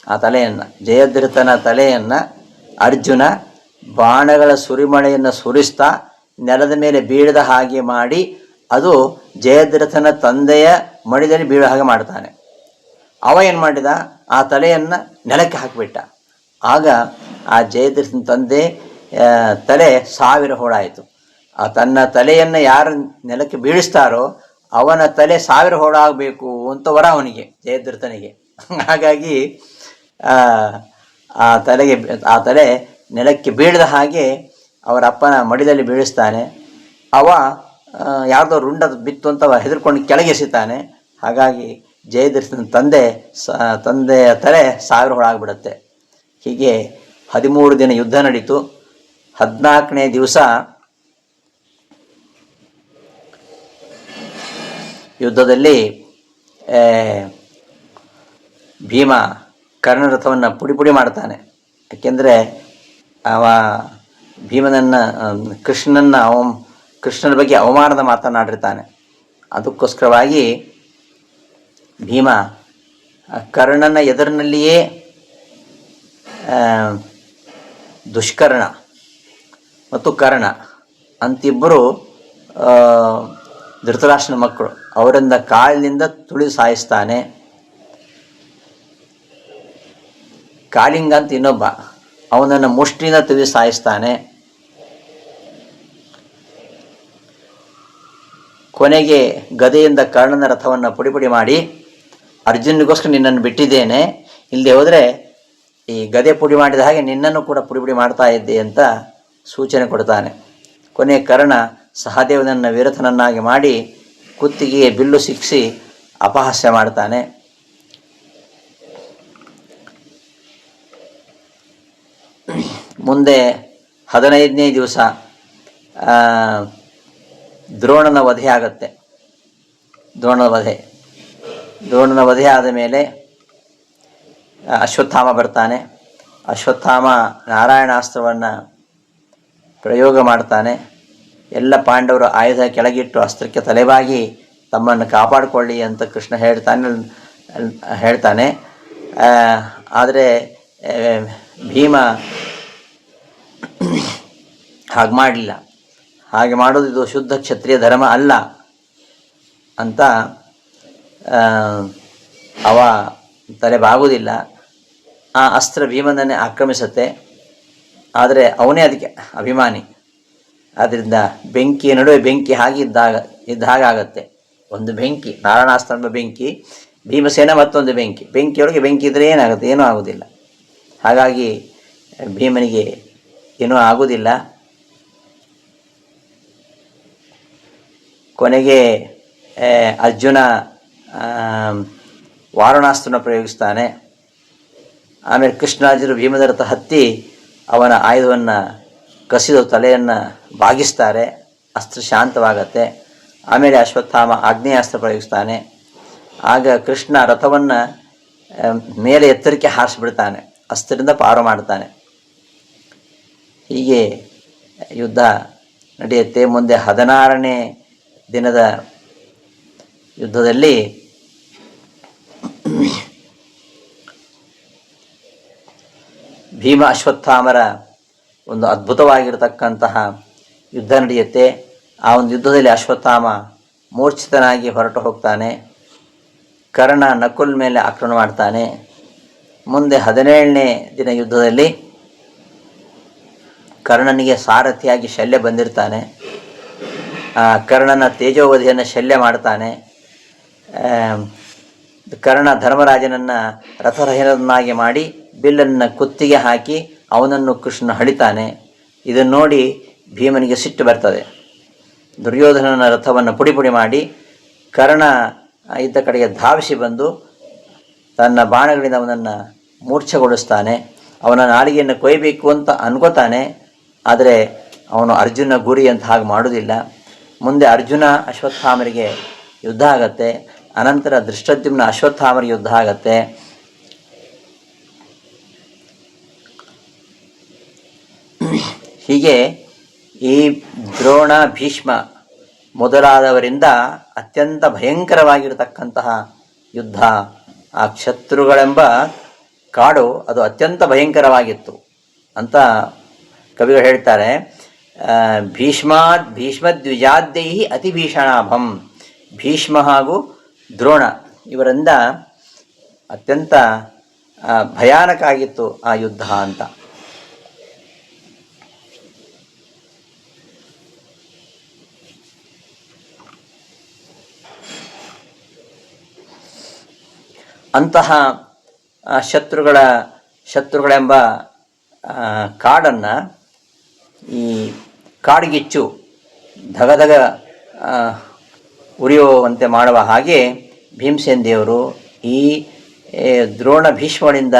ಆ ತಲೆಯನ್ನು. ಜಯದ್ರಥನ ತಲೆಯನ್ನು ಅರ್ಜುನ ಬಾಣಗಳ ಸುರಿಮಳೆಯನ್ನು ಸುರಿಸ್ತಾ ನೆಲದ ಮೇಲೆ ಬೀಳದ ಹಾಗೆ ಮಾಡಿ ಅದು ಜಯದ್ರಥನ ತಂದೆಯ ಮಡಿಲಲ್ಲಿ ಬೀಳೋ ಹಾಗೆ ಮಾಡ್ತಾನೆ. ಅವ ಏನು ಮಾಡಿದ, ಆ ತಲೆಯನ್ನು ನೆಲಕ್ಕೆ ಹಾಕಿಬಿಟ್ಟ. ಆಗ ಆ ಜಯದ್ರಥನ ತಂದೆ ತಲೆ 1000 ಹೋಳಾಯಿತು. ಆ ತನ್ನ ತಲೆಯನ್ನು ಯಾರು ನೆಲಕ್ಕೆ ಬೀಳಿಸ್ತಾರೋ ಅವನ ತಲೆ 1000 ಹೋಳಾಗಬೇಕು ಅಂತ ವರ ಅವನಿಗೆ, ಜಯದ್ರಥನಿಗೆ. ಹಾಗಾಗಿ ಆ ತಲೆ ನೆಲಕ್ಕೆ ಬೀಳದ ಹಾಗೆ ಅವರ ಅಪ್ಪನ ಮಡಿಲಲ್ಲಿ ಬೀಳಿಸ್ತಾನೆ. ಅವ ಯಾವುದೋ ರುಂಡ ಬಿತ್ತು ಅಂತ ಹೆದರ್ಕೊಂಡು ಕೆಳಗೆ ಎಸಿತಾನೆ. ಹಾಗಾಗಿ ಜಯದ್ರಥನ ತಂದೆಯ ತಲೆ 1000 ಹೋಳಾಗ್ಬಿಡುತ್ತೆ. ಹೀಗೆ 13 ದಿನ ಯುದ್ಧ ನಡೀತು. 14ನೇ ದಿವಸ ಯುದ್ಧದಲ್ಲಿ ಭೀಮ ಕರ್ಣರಥವನ್ನು ಪುಡಿ ಮಾಡ್ತಾನೆ. ಯಾಕೆಂದರೆ ಅವ ಭೀಮನನ್ನು ಕೃಷ್ಣನ ಬಗ್ಗೆ ಅವಮಾನದ ಮಾತನಾಡಿರ್ತಾನೆ. ಅದಕ್ಕೋಸ್ಕರವಾಗಿ ಭೀಮ ಕರ್ಣನ ಎದುರಿನಲ್ಲಿಯೇ ದುಷ್ಕರ್ಣ ಮತ್ತು ಕರ್ಣ ಅಂತಿಬ್ಬರು ಧೃತರಾಷ್ಟ್ರನ ಮಕ್ಕಳು, ಅವರಿಂದ ಕಾಲಿನಿಂದ ತುಳಿದು ಸಾಯಿಸ್ತಾನೆ. ಕಾಳಿಂಗ ಅಂತ ಇನ್ನೊಬ್ಬ, ಅವನನ್ನು ಮುಷ್ಟಿಯಿಂದ ತುಳಿದು ಸಾಯಿಸ್ತಾನೆ. ಕೊನೆಗೆ ಗದೆಯಿಂದ ಕರ್ಣನ ರಥವನ್ನು ಪುಡಿ ಮಾಡಿ, ಅರ್ಜುನಿಗೋಸ್ಕರ ನಿನ್ನನ್ನು ಬಿಟ್ಟಿದ್ದೇನೆ, ಇಲ್ಲದೆ ಹೋದರೆ ಈ ಗದೆ ಪುಡಿ ಮಾಡಿದ ಹಾಗೆ ನಿನ್ನನ್ನು ಕೂಡ ಪುಡಿ ಮಾಡ್ತಾ ಇದ್ದೆ ಅಂತ ಸೂಚನೆ ಕೊಡ್ತಾನೆ. ಕೊನೆ ಕರ್ಣ ಸಹದೇವನನ್ನು ವಿರಥನನ್ನಾಗಿ ಮಾಡಿ ಕುತ್ತಿಗೆಗೆ ಬಿಲ್ಲು ಸಿಕ್ಕಿಸಿ ಅಪಹಾಸ್ಯ ಮಾಡ್ತಾನೆ. ಮುಂದೆ 15ನೇ ದಿವಸ ದ್ರೋಣನ ವಧೆ ಆಗತ್ತೆ. ದ್ರೋಣನ ವಧೆ ಆದ ಮೇಲೆ ಅಶ್ವತ್ಥಾಮ ಬರ್ತಾನೆ. ಅಶ್ವತ್ಥಾಮ ನಾರಾಯಣಾಸ್ತ್ರವನ್ನು ಪ್ರಯೋಗ ಮಾಡ್ತಾನೆ. ಎಲ್ಲ ಪಾಂಡವರು ಆಯುಧ ಕೆಳಗಿಟ್ಟು ಅಸ್ತ್ರಕ್ಕೆ ತಲೆಬಾಗಿ ತಮ್ಮನ್ನು ಕಾಪಾಡಿಕೊಳ್ಳಿ ಅಂತ ಕೃಷ್ಣ ಹೇಳ್ತಾನೆ. ಆದರೆ ಭೀಮ ಹಾಗೆ ಮಾಡಲಿಲ್ಲ. ಹಾಗೆ ಮಾಡೋದು ಇದು ಶುದ್ಧ ಕ್ಷತ್ರಿಯ ಧರ್ಮ ಅಲ್ಲ ಅಂತ ಅವ ತಲೆಬಾಗುವುದಿಲ್ಲ. ಆ ಅಸ್ತ್ರ ಭೀಮನನ್ನೇ ಆಕ್ರಮಿಸುತ್ತೆ. ಆದರೆ ಅವನೇ ಅದಕ್ಕೆ ಅಭಿಮಾನಿ. ಆದ್ದರಿಂದ ಬೆಂಕಿಯ ನಡುವೆ ಬೆಂಕಿ ಇದ್ದ ಹಾಗಾಗತ್ತೆ. ಒಂದು ಬೆಂಕಿ, ನಾರಾಯಣಾಸ್ತ್ರ ಎಂಬ ಬೆಂಕಿ, ಭೀಮಸೇನ ಮತ್ತೊಂದು ಬೆಂಕಿಯೊಳಗೆ ಬೆಂಕಿ ಇದ್ದರೆ ಏನಾಗುತ್ತೆ? ಏನೂ ಆಗೋದಿಲ್ಲ. ಹಾಗಾಗಿ ಭೀಮನಿಗೆ ಏನೂ ಆಗುವುದಿಲ್ಲ. ಕೊನೆಗೆ ಅರ್ಜುನ ವಾರಣಾಸ್ತ್ರನ ಪ್ರಯೋಗಿಸ್ತಾನೆ. ಆಮೇಲೆ ಕೃಷ್ಣಾರ್ಜುನರು ಭೀಮನ ರಥ ಹತ್ತಿ ಅವನ ಆಯುಧವನ್ನು ಕಸಿದು ತಲೆಯನ್ನು ಬಾಗಿಸ್ತಾರೆ. ಅಸ್ತ್ರ ಶಾಂತವಾಗತ್ತೆ. ಆಮೇಲೆ ಅಶ್ವತ್ಥಾಮ ಆಗ್ನೇಯಾಸ್ತ್ರ ಪ್ರಯೋಗಿಸ್ತಾನೆ. ಆಗ ಕೃಷ್ಣ ರಥವನ್ನು ಮೇಲೆ ಎತ್ತರಕ್ಕೆ ಹಾರಿಸಿಬಿಡ್ತಾನೆ. ಅಸ್ತ್ರದಿಂದ ಪಾರು ಮಾಡ್ತಾನೆ. ಹೀಗೆ ಯುದ್ಧ ನಡೆಯುತ್ತೆ. ಮುಂದೆ 16ನೇ ದಿನದ ಯುದ್ಧದಲ್ಲಿ ಭೀಮ ಅಶ್ವತ್ಥಾಮರ ಒಂದು ಅದ್ಭುತವಾಗಿರತಕ್ಕಂತಹ ಯುದ್ಧ ನಡೆಯುತ್ತೆ. ಆ ಒಂದು ಯುದ್ಧದಲ್ಲಿ ಅಶ್ವತ್ಥಾಮ ಮೂರ್ಛಿತನಾಗಿ ಹೊರಟು ಹೋಗ್ತಾನೆ. ಕರ್ಣ ನಕುಲ್ ಮೇಲೆ ಆಕ್ರಮಣ ಮಾಡ್ತಾನೆ. ಮುಂದೆ 17ನೇ ದಿನ ಯುದ್ಧದಲ್ಲಿ ಕರ್ಣನಿಗೆ ಸಾರಥಿಯಾಗಿ ಶಲ್ಯ ಬಂದಿರ್ತಾನೆ. ಕರ್ಣನ ತೇಜೋವಧಿಯನ್ನು ಶಲ್ಯ ಮಾಡ್ತಾನೆ. ಕರ್ಣ ಧರ್ಮರಾಜನನ್ನು ರಥರಹಿತನಾಗಿ ಮಾಡಿ ಬಿಲ್ಲನ್ನು ಕುತ್ತಿಗೆ ಹಾಕಿ ಅವನನ್ನು ಕೃಷ್ಣ ಹಳಿತಾನೆ. ಇದನ್ನು ನೋಡಿ ಭೀಮನಿಗೆ ಸಿಟ್ಟು ಬರ್ತದೆ. ದುರ್ಯೋಧನನ ರಥವನ್ನು ಪುಡಿ ಮಾಡಿ ಕರ್ಣ ಇದ್ದ ಕಡೆಗೆ ಧಾವಿಸಿ ಬಂದು ತನ್ನ ಬಾಣಗಳಿಂದ ಅವನನ್ನು ಮೂರ್ಛೆಗೊಳಿಸ್ತಾನೆ. ಅವನ ನಾಲಿಗೆಯನ್ನು ಕೊಯ್ಯಬೇಕು ಅಂತ ಅನ್ಕೋತಾನೆ. ಆದರೆ ಅವನು ಅರ್ಜುನ ಗುರಿ ಅಂತ ಹಾಗೆ ಮಾಡೋದಿಲ್ಲ. ಮುಂದೆ ಅರ್ಜುನ ಅಶ್ವತ್ಥಾಮರಿಗೆ ಯುದ್ಧ ಆಗತ್ತೆ. ಅನಂತರ ದೃಷ್ಟದ್ಯುಮ್ನ ಅಶ್ವತ್ಥಾಮರಿಗೆ ಯುದ್ಧ ಆಗತ್ತೆ. ಹೀಗೆ ಈ ದ್ರೋಣ, ಭೀಷ್ಮ ಮೊದಲಾದವರಿಂದ ಅತ್ಯಂತ ಭಯಂಕರವಾಗಿರತಕ್ಕಂತಹ ಯುದ್ಧ. ಆ ಶತ್ರುಗಳೆಂಬ ಕಾಡು ಅದು ಅತ್ಯಂತ ಭಯಂಕರವಾಗಿತ್ತು ಅಂತ ಕವಿಗಳು ಹೇಳ್ತಾರೆ. ಭೀಷ್ಮದ್ವಿಜಾದ್ಯೈ ಅತಿ ಭೀಷಣಾಭಂ. ಭೀಷ್ಮ ಹಾಗೂ ದ್ರೋಣ ಇವರಿಂದ ಅತ್ಯಂತ ಭಯಾನಕ ಆಗಿತ್ತು ಆ ಯುದ್ಧ ಅಂತ. ಅಂತಹ ಶತ್ರುಗಳೆಂಬ ಕಾಡನ್ನು ಈ ಕಾಡ್ಗಿಚ್ಚು ಧಗಧಗ ಉರಿಯುವಂತೆ ಮಾಡುವ ಹಾಗೆ ಭೀಮಸೇನ ದೇವರು ಈ ದ್ರೋಣ ಭೀಷ್ಮರಿಂದ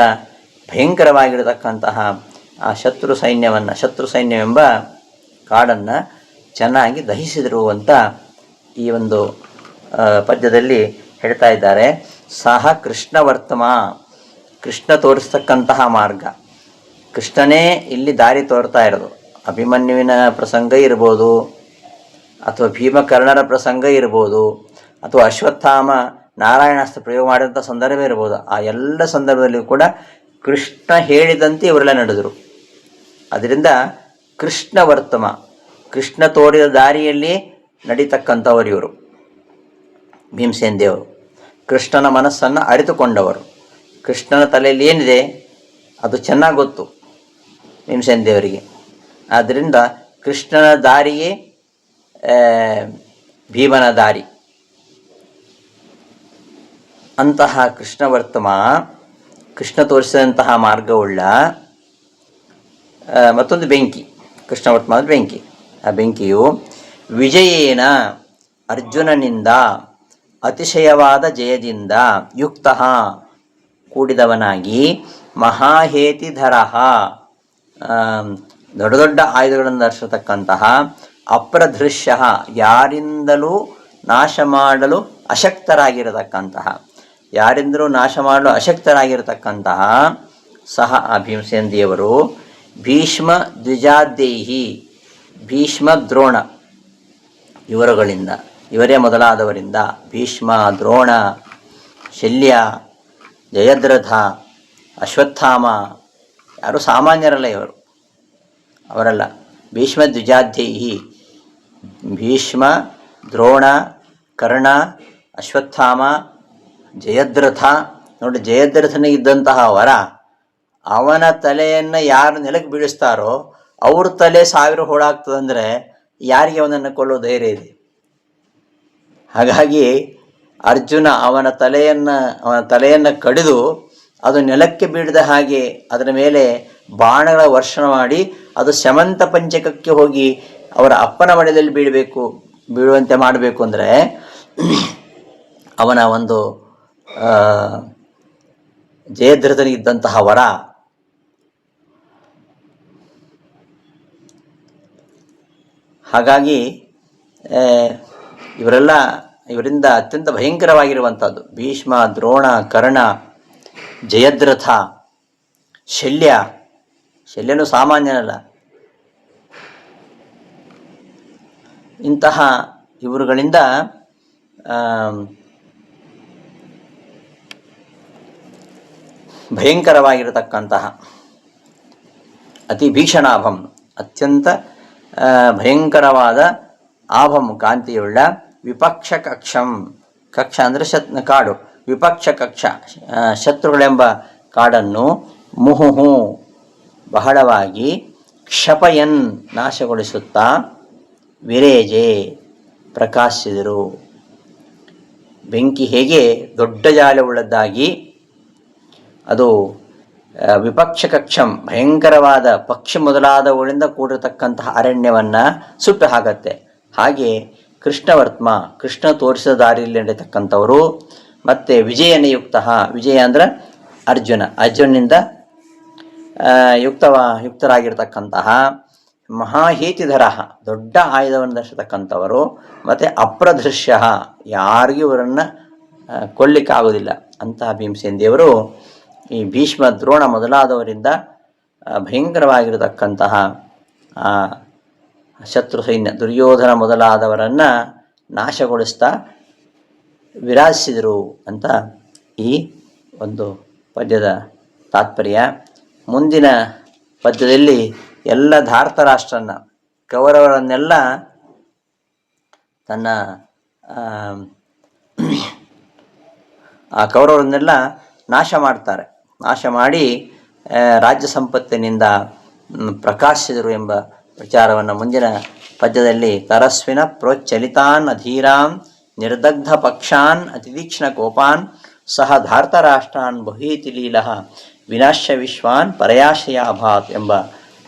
ಭಯಂಕರವಾಗಿರತಕ್ಕಂತಹ ಆ ಶತ್ರು ಸೈನ್ಯವೆಂಬ ಕಾಡನ್ನು ಚೆನ್ನಾಗಿ ದಹಿಸಿದರು ಅಂತ ಈ ಒಂದು ಪದ್ಯದಲ್ಲಿ ಹೇಳ್ತಾ ಇದ್ದಾರೆ. ಸಹ ಕೃಷ್ಣವರ್ತಮ, ಕೃಷ್ಣ ತೋರಿಸ್ತಕ್ಕಂತಹ ಮಾರ್ಗ. ಕೃಷ್ಣನೇ ಇಲ್ಲಿ ದಾರಿ ತೋರ್ತಾ ಇರೋದು. ಅಭಿಮನ್ಯುವಿನ ಪ್ರಸಂಗ ಇರ್ಬೋದು, ಅಥವಾ ಭೀಮಕರ್ಣರ ಪ್ರಸಂಗ ಇರ್ಬೋದು, ಅಥವಾ ಅಶ್ವತ್ಥಾಮ ನಾರಾಯಣಾಸ್ತ್ರ ಪ್ರಯೋಗ ಮಾಡಿದಂಥ ಸಂದರ್ಭ ಇರ್ಬೋದು. ಆ ಎಲ್ಲ ಸಂದರ್ಭದಲ್ಲಿಯೂ ಕೂಡ ಕೃಷ್ಣ ಹೇಳಿದಂತೆ ಇವರೆಲ್ಲ ನಡೆದರು. ಅದರಿಂದ ಕೃಷ್ಣವರ್ತಮ, ಕೃಷ್ಣ ತೋರಿದ ದಾರಿಯಲ್ಲಿ ನಡೀತಕ್ಕಂಥವರು ಇವರು ಭೀಮಸೇನ ದೇವರು. ಕೃಷ್ಣನ ಮನಸ್ಸನ್ನು ಅರಿತುಕೊಂಡವರು. ಕೃಷ್ಣನ ತಲೆಯಲ್ಲಿ ಏನಿದೆ ಅದು ಚೆನ್ನಾಗಿ ಗೊತ್ತು ಭೀಮಸೇನ ದೇವರಿಗೆ. ಆದ್ದರಿಂದ ಕೃಷ್ಣನ ದಾರಿಯೇ ಭೀಮನ ದಾರಿ. ಅಂತಹ ಕೃಷ್ಣವರ್ತಮ ಕೃಷ್ಣ ತೋರಿಸಿದಂತಹ ಮಾರ್ಗವುಳ್ಳ ಮತ್ತೊಂದು ಬೆಂಕಿ, ಕೃಷ್ಣ ವರ್ತಮಾನದ ಬೆಂಕಿ. ಆ ಬೆಂಕಿಯು ವಿಜಯೇನ ಅರ್ಜುನನಿಂದ ಅತಿಶಯವಾದ ಜಯದಿಂದ ಯುಕ್ತ ಕೂಡಿದವನಾಗಿ ಮಹಾಹೇತಿಧರ ದೊಡ್ಡ ದೊಡ್ಡ ಆಯುಧಗಳನ್ನು ಧರಿಸತಕ್ಕಂತಹ ಅಪ್ರದೃಶ್ಯ ಯಾರಿಂದಲೂ ನಾಶ ಮಾಡಲು ಅಶಕ್ತರಾಗಿರತಕ್ಕಂತಹ, ಯಾರಿಂದಲೂ ನಾಶ ಮಾಡಲು ಅಶಕ್ತರಾಗಿರತಕ್ಕಂತಹ ಸಹ ಆ ಭೀಮಸೇನ ದೇವರು ಭೀಷ್ಮ ದ್ವಿಜಾದೇಹಿ, ಭೀಷ್ಮ ದ್ರೋಣ ಇವರುಗಳಿಂದ, ಇವರೇ ಮೊದಲಾದವರಿಂದ ಭೀಷ್ಮ, ದ್ರೋಣ, ಶಲ್ಯ, ಜಯದ್ರಥ, ಅಶ್ವತ್ಥಾಮ, ಯಾರು ಸಾಮಾನ್ಯರಲ್ಲ ಇವರು, ಅವರಲ್ಲ. ಭೀಷ್ಮ ದ್ವಿಜಾದೇಹಿ, ಭೀಷ್ಮ, ದ್ರೋಣ, ಕರ್ಣ, ಅಶ್ವತ್ಥಾಮ, ಜಯದ್ರಥ. ನೋಡಿ, ಜಯದ್ರಥನಿಗಿದ್ದಂತಹ ವರ, ಅವನ ತಲೆಯನ್ನು ಯಾರು ನೆಲಕ್ಕೆ ಬೀಳಿಸ್ತಾರೋ ಅವ್ರ ತಲೆ 1000 ಹೋಳಾಗ್ತದಂದರೆ ಯಾರಿಗೆ ಅವನನ್ನು ಕೊಲ್ಲೋ ಧೈರ್ಯ ಇದೆ? ಹಾಗಾಗಿ ಅರ್ಜುನ ಅವನ ತಲೆಯನ್ನು ಕಡಿದು ಅದು ನೆಲಕ್ಕೆ ಬೀಳದ ಹಾಗೆ ಅದರ ಮೇಲೆ ಬಾಣಗಳ ವರ್ಷಣ ಮಾಡಿ ಅದು ಶಮಂತ ಪಂಚಕಕ್ಕೆ ಹೋಗಿ ಅವರ ಅಪ್ಪನ ಮಡೆಯಲ್ಲಿ ಬೀಳುವಂತೆ ಮಾಡಬೇಕು ಅಂದರೆ ಅವನ ಒಂದು ಜಯದ್ರಥನಿಗಿದ್ದಂತಹ ವರ. ಹಾಗಾಗಿ ಇವರಿಂದ ಅತ್ಯಂತ ಭಯಂಕರವಾಗಿರುವಂಥದ್ದು ಭೀಷ್ಮ, ದ್ರೋಣ, ಕರ್ಣ, ಜಯದ್ರಥ, ಶಲ್ಯನೂ ಸಾಮಾನ್ಯನಲ್ಲ. ಇಂತಹ ಇವರುಗಳಿಂದ ಭಯಂಕರವಾಗಿರತಕ್ಕಂತಹ ಅತಿ ಭೀಷಣಾಭಂ, ಅತ್ಯಂತ ಭಯಂಕರವಾದ ಆಭಂ ಕಾಂತಿಯುಳ್ಳ ವಿಪಕ್ಷ ಕಕ್ಷಂ, ಕಕ್ಷ ಅಂದರೆ ಕಾಡು, ವಿಪಕ್ಷ ಕಕ್ಷ ಶತ್ರುಗಳೆಂಬ ಕಾಡನ್ನು ಮುಹುಹು ಬಹಳವಾಗಿ ಕ್ಷಪಯನ್ ನಾಶಗೊಳಿಸುತ್ತಾ ವಿರೇಜೆ ಪ್ರಕಾಶಿಸಿದರು. ಬೆಂಕಿ ಹೇಗೆ ದೊಡ್ಡ ಜಾಲವುಳ್ಳದ್ದಾಗಿ ಅದು ವಿಪಕ್ಷ ಕಕ್ಷಂ ಭಯಂಕರವಾದ ಪಕ್ಷಿ ಮೊದಲಾದವುಗಳಿಂದ ಕೂಡಿರತಕ್ಕಂತಹ ಅರಣ್ಯವನ್ನು ಸುಟ್ಟು ಹಾಕತ್ತೆ, ಹಾಗೆ ಕೃಷ್ಣವರ್ತ್ಮ, ಕೃಷ್ಣ ತೋರಿಸಿದ ದಾರಿಯಲ್ಲಿ ನಡೀತಕ್ಕಂಥವರು, ಮತ್ತು ವಿಜಯನಯುಕ್ತ, ವಿಜಯ ಅಂದರೆ ಅರ್ಜುನನಿಂದ ಯುಕ್ತರಾಗಿರ್ತಕ್ಕಂತಹ ಮಹಾಹೇತಿಧರ ದೊಡ್ಡ ಆಯುಧವನ್ನು ಧರಿಸತಕ್ಕಂಥವರು, ಮತ್ತು ಅಪ್ರದೃಶ್ಯ ಯಾರಿಗೂ ಇವರನ್ನು ಕೊಲ್ಲಿಕ್ಕಾಗೋದಿಲ್ಲ ಅಂತಹ ಭೀಮಸೇನ ದೇವರು ಈ ಭೀಷ್ಮ, ದ್ರೋಣ ಮೊದಲಾದವರಿಂದ ಭಯಂಕರವಾಗಿರತಕ್ಕಂತಹ ಶತ್ರು ಸೈನ್ಯ ದುರ್ಯೋಧನ ಮೊದಲಾದವರನ್ನು ನಾಶಗೊಳಿಸ್ತಾ ವಿರಾಜಿಸಿದರು ಅಂತ ಈ ಒಂದು ಪದ್ಯದ ತಾತ್ಪರ್ಯ. ಮುಂದಿನ ಪದ್ಯದಲ್ಲಿ ಎಲ್ಲ ಧಾರ್ತರಾಷ್ಟ್ರನ ಕೌರವರನ್ನೆಲ್ಲ ತನ್ನ ಆ ಕೌರವರನ್ನೆಲ್ಲ ನಾಶ ಮಾಡ್ತಾರೆ. ನಾಶ ಮಾಡಿ ರಾಜ್ಯ ಸಂಪತ್ತಿನಿಂದ ಪ್ರಕಾಶಿಸಿದರು ಎಂಬ ವಿಚಾರವನ್ನು ಮುಂದಿನ ಪದ್ಯದಲ್ಲಿ ತರಸ್ವಿನ ಪ್ರೋಚ್ಚಲಿತಾನ್ ಅಧೀರಾನ್ ನಿರ್ದಗ್ಧ ಪಕ್ಷಾನ್ ಅತಿತೀಕ್ಷ್ಣ ಕೋಪಾನ್ ಸಹ ಧಾರ್ತರಾಷ್ಟ್ರಾನ್ ಬಹೀತಿ ಲೀಲಃ ವಿನಾಶ್ಯ ವಿಶ್ವಾನ್ ಪರಯಾಶಯಾಭಾತ್ ಎಂಬ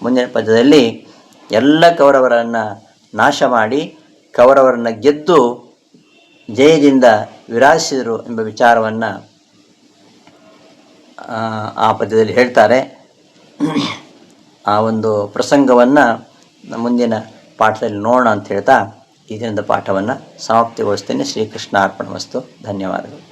ಮುಂದಿನ ಪದ್ಯದಲ್ಲಿ ಎಲ್ಲ ಕೌರವರನ್ನು ನಾಶ ಮಾಡಿ ಕೌರವರನ್ನು ಗೆದ್ದು ಜಯದಿಂದ ವಿರಾಜಿಸಿದರು ಎಂಬ ವಿಚಾರವನ್ನು ಆ ಪದ್ಯದಲ್ಲಿ ಹೇಳ್ತಾರೆ. ಆ ಒಂದು ಪ್ರಸಂಗವನ್ನು ಮುಂದಿನ ಪಾಠದಲ್ಲಿ ನೋಡೋಣ ಅಂತ ಹೇಳ್ತಾ ಈ ದಿನದ ಪಾಠವನ್ನು ಸಮಾಪ್ತಿಗೊಳಿಸ್ತೇನೆ. ಶ್ರೀಕೃಷ್ಣ ಅರ್ಪಣಮಸ್ತು. ಧನ್ಯವಾದಗಳು.